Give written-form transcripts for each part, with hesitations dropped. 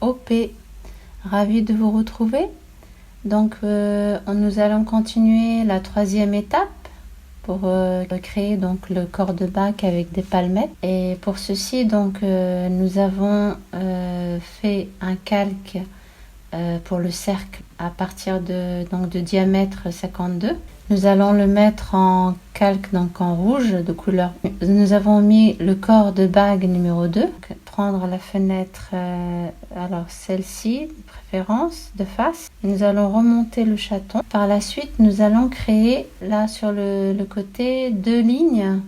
OP. Ravie de vous retrouver. Donc nous allons continuer la troisième étape pour créer donc le corps de bague avec des palmettes. Et pour ceci donc nous avons fait un calque pour le cercle à partir de diamètre 52. Nous allons le mettre en calque donc en rouge de couleur. Nous avons mis le corps de bague numéro 2. Donc, prendre la fenêtre, alors celle-ci de préférence de face. Nous allons remonter le chaton. Par la suite, nous allons créer là sur le côté 2 lignes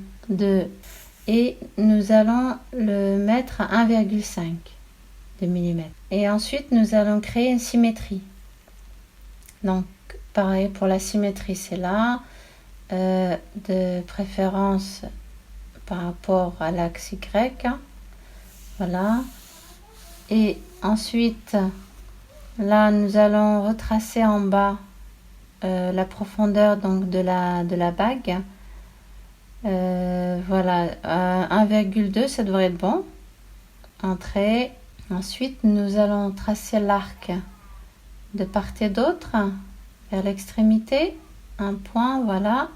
et nous allons le mettre à 1,5 de millimètre. Et ensuite, nous allons créer une symétrie. Donc, pareil pour la symétrie, c'est là, de préférence par rapport à l'axe Y. Voilà. Et ensuite, là, nous allons retracer en bas la profondeur donc de la bague. Voilà, 1,2, ça devrait être bon. Entrée. Ensuite, nous allons tracer l'arc de part et d'autre vers l'extrémité, un point, voilà,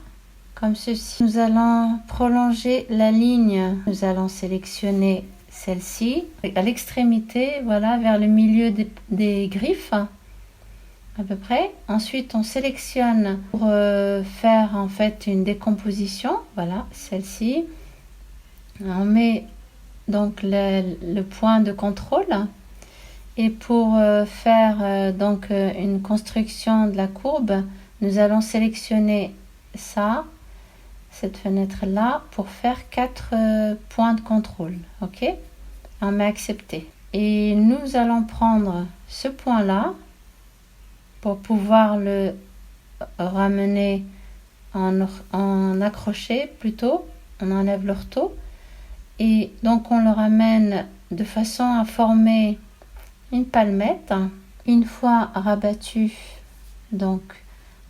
comme ceci. Nous allons prolonger la ligne, nous allons sélectionner celle-ci à l'extrémité, voilà, vers le milieu des griffes à peu près. Ensuite, on sélectionne pour faire en fait une décomposition, voilà, celle-ci. On met donc le point de contrôle. Et pour faire donc une construction de la courbe, nous allons sélectionner cette fenêtre là pour faire 4 points de contrôle. Ok, on met accepter. Et nous allons prendre ce point là pour pouvoir le ramener en accroché plutôt. On enlève l'ortho et donc on le ramène de façon à former une palmette. Une fois rabattu, donc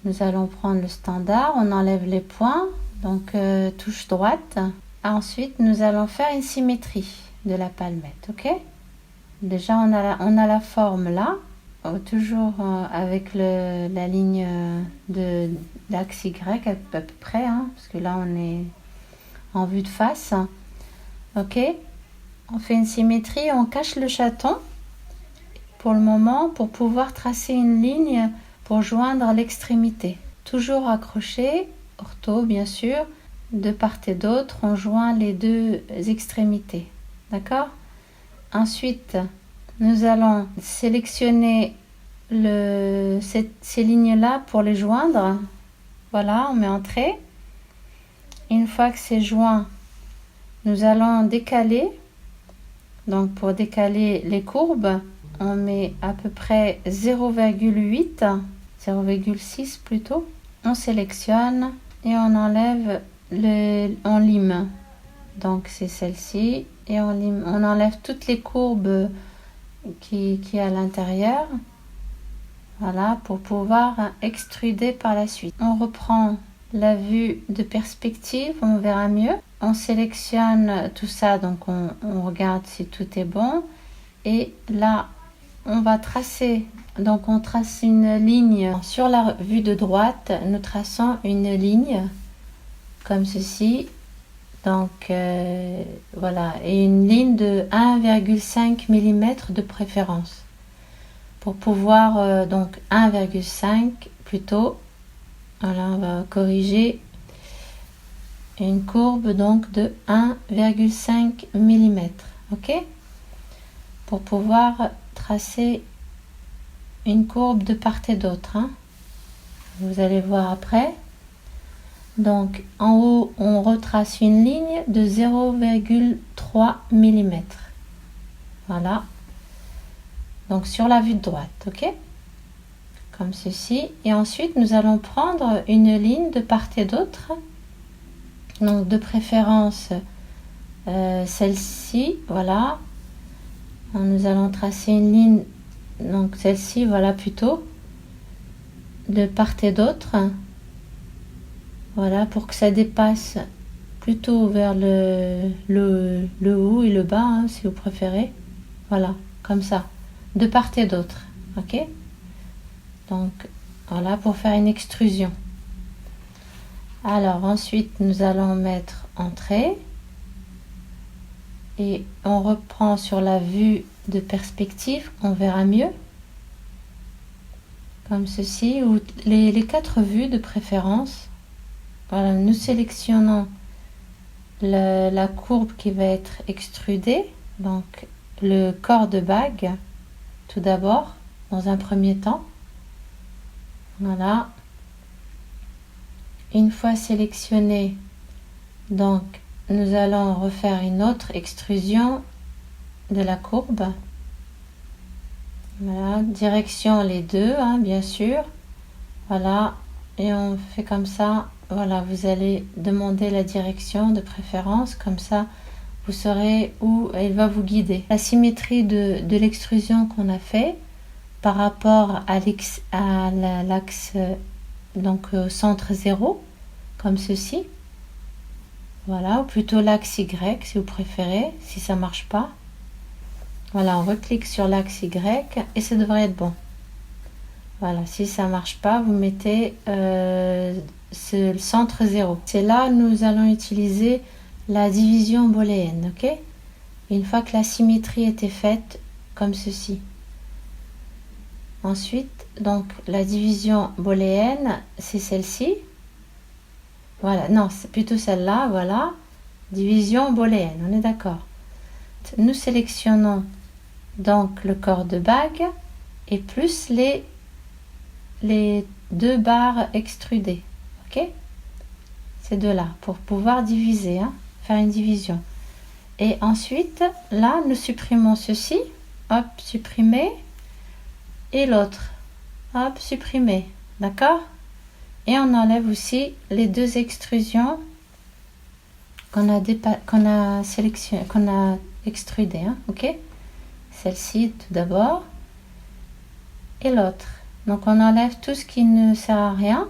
nous allons prendre le standard, on enlève les points, donc touche droite. Ensuite, nous allons faire une symétrie de la palmette, ok? Déjà, on a la forme là, toujours avec la ligne de l'axe Y à peu près, hein, parce que là, on est en vue de face, ok? On fait une symétrie, on cache le chaton pour le moment pour pouvoir tracer une ligne pour joindre l'extrémité. Toujours accroché, ortho bien sûr, de part et d'autre, on joint les deux extrémités. D'accord? Ensuite, nous allons sélectionner ces lignes-là pour les joindre. Voilà, on met entrée. Une fois que c'est joint, nous allons décaler. Donc pour décaler les courbes, on met à peu près 0,8, 0,6 plutôt. On sélectionne et on enlève on lime. Donc c'est celle-ci et on lime. On enlève toutes les courbes qui à l'intérieur. Voilà, pour pouvoir extruder par la suite. On reprend la vue de perspective, on verra mieux. On sélectionne tout ça, donc on regarde si tout est bon. Et là, on va tracer, donc on trace une ligne sur la vue de droite, nous traçons une ligne comme ceci, donc voilà, et une ligne de 1,5 mm de préférence pour pouvoir donc 1,5 plutôt. Voilà, on va corriger une courbe donc de 1,5 mm, ok, pour pouvoir tracer une courbe de part et d'autre, hein. Vous allez voir après. Donc en haut on retrace une ligne de 0,3 mm, voilà, donc sur la vue de droite, ok, comme ceci. Et ensuite nous allons prendre une ligne de part et d'autre, donc de préférence celle-ci, voilà. Nous allons tracer une ligne, donc celle-ci, voilà, plutôt de part et d'autre, voilà, pour que ça dépasse plutôt vers le haut et le bas, hein, si vous préférez, voilà, comme ça. de part et d'autre. Ok, donc voilà, pour faire une extrusion. Alors ensuite nous allons mettre entrée et on reprend sur la vue de perspective, on verra mieux comme ceci, ou les 4 vues de préférence. Voilà, nous sélectionnons la courbe qui va être extrudée, donc le corps de bague tout d'abord dans un premier temps. Voilà, une fois sélectionné, donc nous allons refaire une autre extrusion de la courbe. Voilà, direction les deux, hein, bien sûr. Voilà, et on fait comme ça. Voilà, vous allez demander la direction de préférence, comme ça vous saurez où elle va vous guider. La symétrie de l'extrusion qu'on a fait par rapport à l'axe, donc centre 0, comme ceci. Voilà, ou plutôt l'axe Y si vous préférez, si ça marche pas. Voilà, on reclique sur l'axe Y et ça devrait être bon. Voilà, si ça marche pas, vous mettez ce centre 0. C'est là nous allons utiliser la division booléenne, ok? Une fois que la symétrie était faite, comme ceci. Ensuite, donc la division booléenne, c'est celle-ci. Voilà, non, c'est plutôt celle-là, voilà. Division booléenne, on est d'accord. Nous sélectionnons donc le corps de bague et plus les 2 barres extrudées, ok? Ces deux-là, pour pouvoir diviser, hein, faire une division. Et ensuite, là, nous supprimons ceci, hop, supprimer, et l'autre, hop, supprimer, d'accord? Et on enlève aussi les 2 extrusions qu'on a sélectionné, qu'on a extrudées, hein, ok? Celle-ci tout d'abord et l'autre. Donc on enlève tout ce qui ne sert à rien,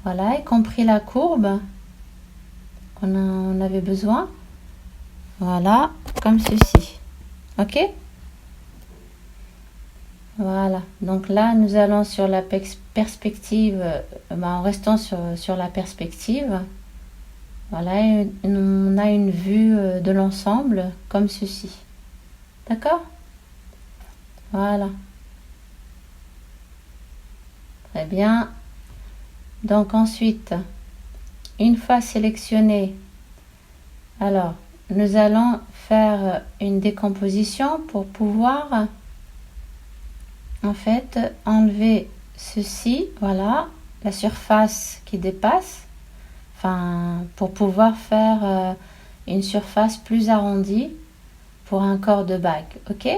voilà, y compris la courbe qu'on avait besoin. Voilà, comme ceci, ok? Voilà, donc là nous allons sur la perspective, en restant sur la perspective. Voilà, et on a une vue de l'ensemble comme ceci, d'accord? Voilà, très bien. Donc ensuite, une fois sélectionné, alors nous allons faire une décomposition pour pouvoir en fait enlever ceci, voilà, la surface qui dépasse, enfin pour pouvoir faire une surface plus arrondie pour un corps de bague, ok?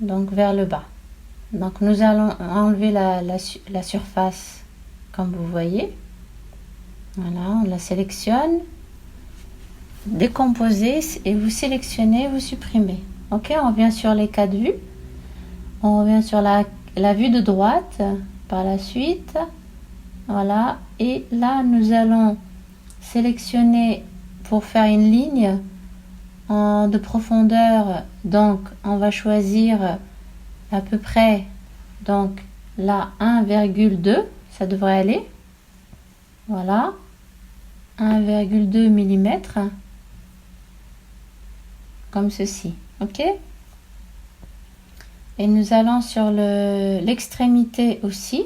Donc vers le bas. Donc nous allons enlever la surface comme vous voyez. Voilà, on la sélectionne, décomposer et vous sélectionnez, vous supprimez. Ok, on revient sur les 4 vues. On revient sur la vue de droite par la suite. Voilà, et là nous allons sélectionner pour faire une ligne de profondeur. Donc on va choisir à peu près donc là 1,2, ça devrait aller. Voilà, 1,2 mm comme ceci, ok? Et nous allons sur l'extrémité aussi,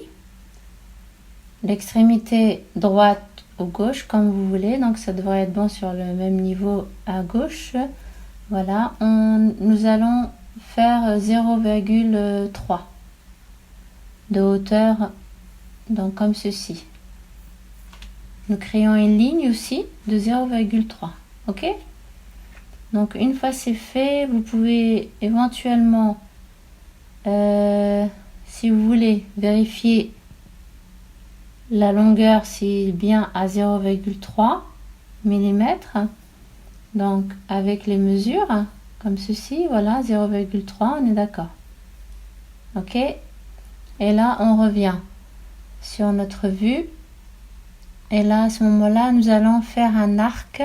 l'extrémité droite ou gauche comme vous voulez, donc ça devrait être bon sur le même niveau à gauche. Voilà, nous allons faire 0,3 de hauteur, donc comme ceci. Nous créons une ligne aussi de 0,3, ok? Donc une fois c'est fait, vous pouvez éventuellement, si vous voulez, vérifier la longueur si bien à 0,3 mm. Donc avec les mesures, comme ceci, voilà, 0,3, on est d'accord. Ok? Et là, on revient sur notre vue. Et là, à ce moment-là, nous allons faire un arc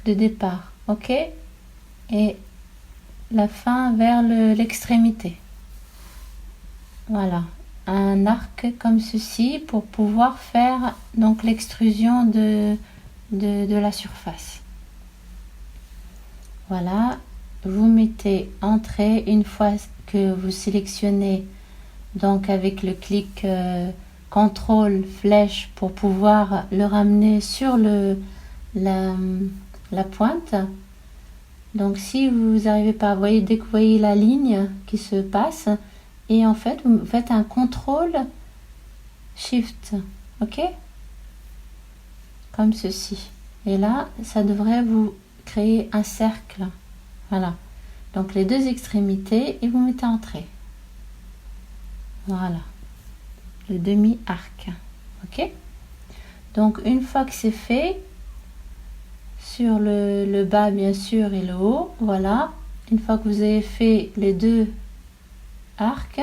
de départ, ok? Et la fin vers l'extrémité. Voilà, un arc comme ceci pour pouvoir faire donc l'extrusion de la surface. Voilà, vous mettez entrée une fois que vous sélectionnez donc avec le clic contrôle flèche pour pouvoir le ramener sur la pointe. Donc si vous n'arrivez pas, vous voyez, dès que vous voyez la ligne qui se passe, et en fait vous faites un contrôle shift, ok, comme ceci, et là ça devrait vous créer un cercle. Voilà, donc les deux extrémités et vous mettez entrée. Voilà, le demi-arc, ok. Donc une fois que c'est fait, sur le bas bien sûr et le haut, voilà, une fois que vous avez fait les deux arcs,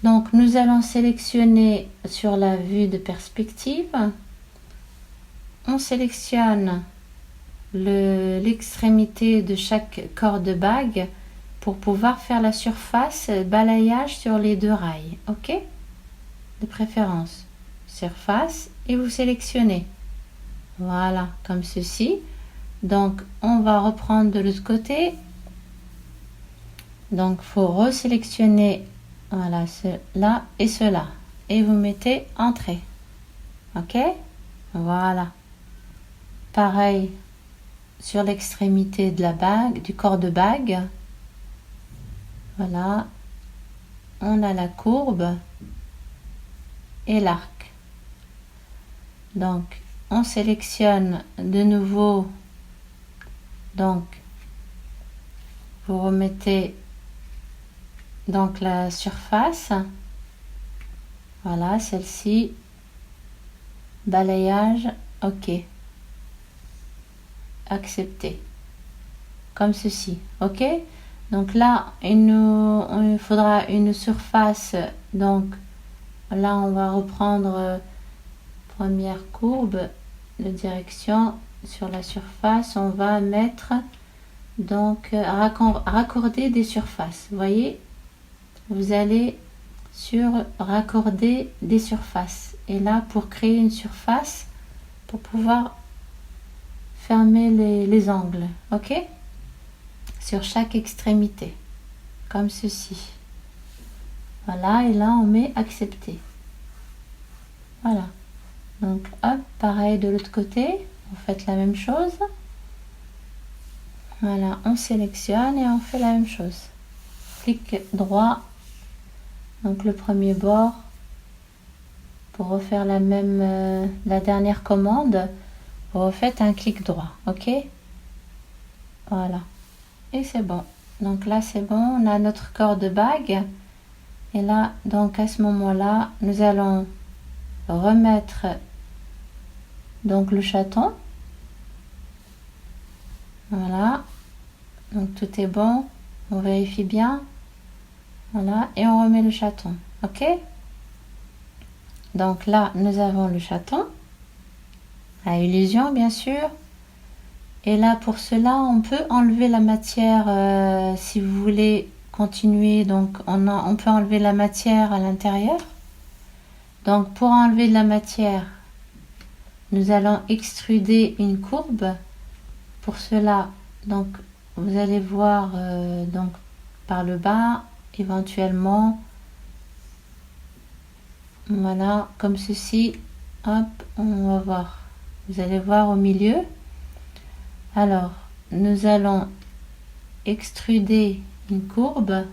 donc nous allons sélectionner sur la vue de perspective, on sélectionne l'extrémité de chaque corps de bague pour pouvoir faire la surface balayage sur les deux rails, ok, de préférence surface, et vous sélectionnez, voilà, comme ceci. Donc on va reprendre de l'autre côté, donc faut resélectionner, voilà, cela et cela, et vous mettez entrée, ok, voilà, pareil sur l'extrémité de la bague, du corps de bague. Voilà, on a la courbe et l'arc. Donc on sélectionne de nouveau, donc vous remettez donc la surface, voilà, celle-ci, balayage, ok, accepter, comme ceci, ok. Donc là il faudra une surface, donc là on va reprendre première courbe de direction, sur la surface on va mettre donc raccorder des surfaces, vous voyez, vous allez sur raccorder des surfaces, et là pour créer une surface pour pouvoir fermer les angles, ok, sur chaque extrémité, comme ceci, voilà, et là on met accepter, voilà. Donc hop, pareil de l'autre côté, vous faites la même chose, voilà, on sélectionne et on fait la même chose, clic droit, donc le premier bord, pour refaire la même, la dernière commande, vous refaites un clic droit, ok, voilà, et c'est bon. Donc là c'est bon, on a notre corps de bague, et là donc à ce moment là nous allons remettre donc le chaton, voilà, donc tout est bon, on vérifie bien, voilà, et on remet le chaton, ok. Donc là nous avons le chaton à illusion bien sûr, et là pour cela on peut enlever la matière, si vous voulez continuer, donc on peut enlever la matière à l'intérieur. Donc pour enlever de la matière, nous allons extruder une courbe. Pour cela, donc vous allez voir donc par le bas, éventuellement, voilà, comme ceci, hop, on va voir, vous allez voir au milieu. Alors nous allons extruder une courbe,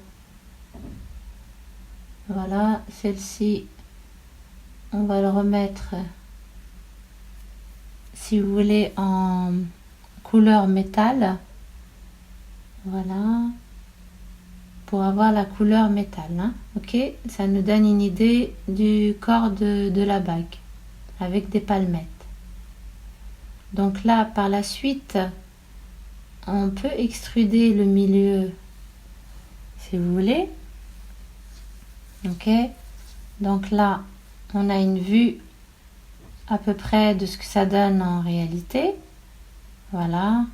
voilà, celle-ci on va le remettre, si vous voulez, en couleur métal, voilà, pour avoir la couleur métal, hein, ok, ça nous donne une idée du corps de la bague avec des palmettes. Donc là par la suite on peut extruder le milieu si vous voulez, ok. Donc là on a une vue à peu près de ce que ça donne en réalité, voilà,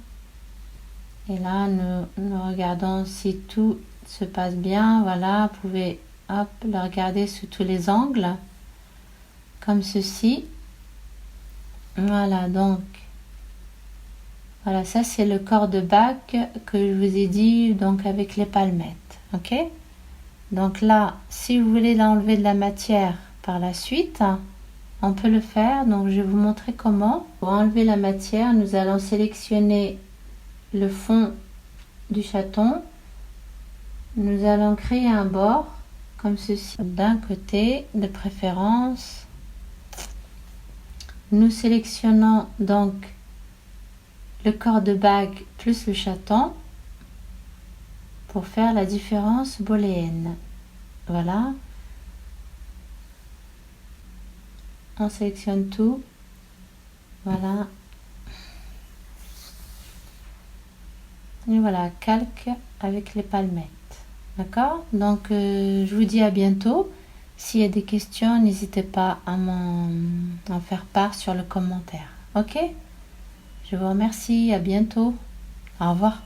Et là, nous regardons si tout se passe bien. Voilà, vous pouvez hop, le regarder sous tous les angles, comme ceci. Voilà, donc, voilà, ça c'est le corps de bac que je vous ai dit, donc avec les palmettes, ok? Donc là, si vous voulez l'enlever de la matière par la suite, on peut le faire. Donc je vais vous montrer comment. Pour enlever la matière, nous allons sélectionner le fond du chaton. Nous allons créer un bord comme ceci d'un côté de préférence. Nous sélectionnons donc le corps de bague plus le chaton pour faire la différence booléenne. Voilà. On sélectionne tout. Voilà. Et voilà, calque avec les palmettes. D'accord? Donc, je vous dis à bientôt. S'il y a des questions, n'hésitez pas à m'en faire part sur le commentaire. Ok? Je vous remercie. À bientôt. Au revoir.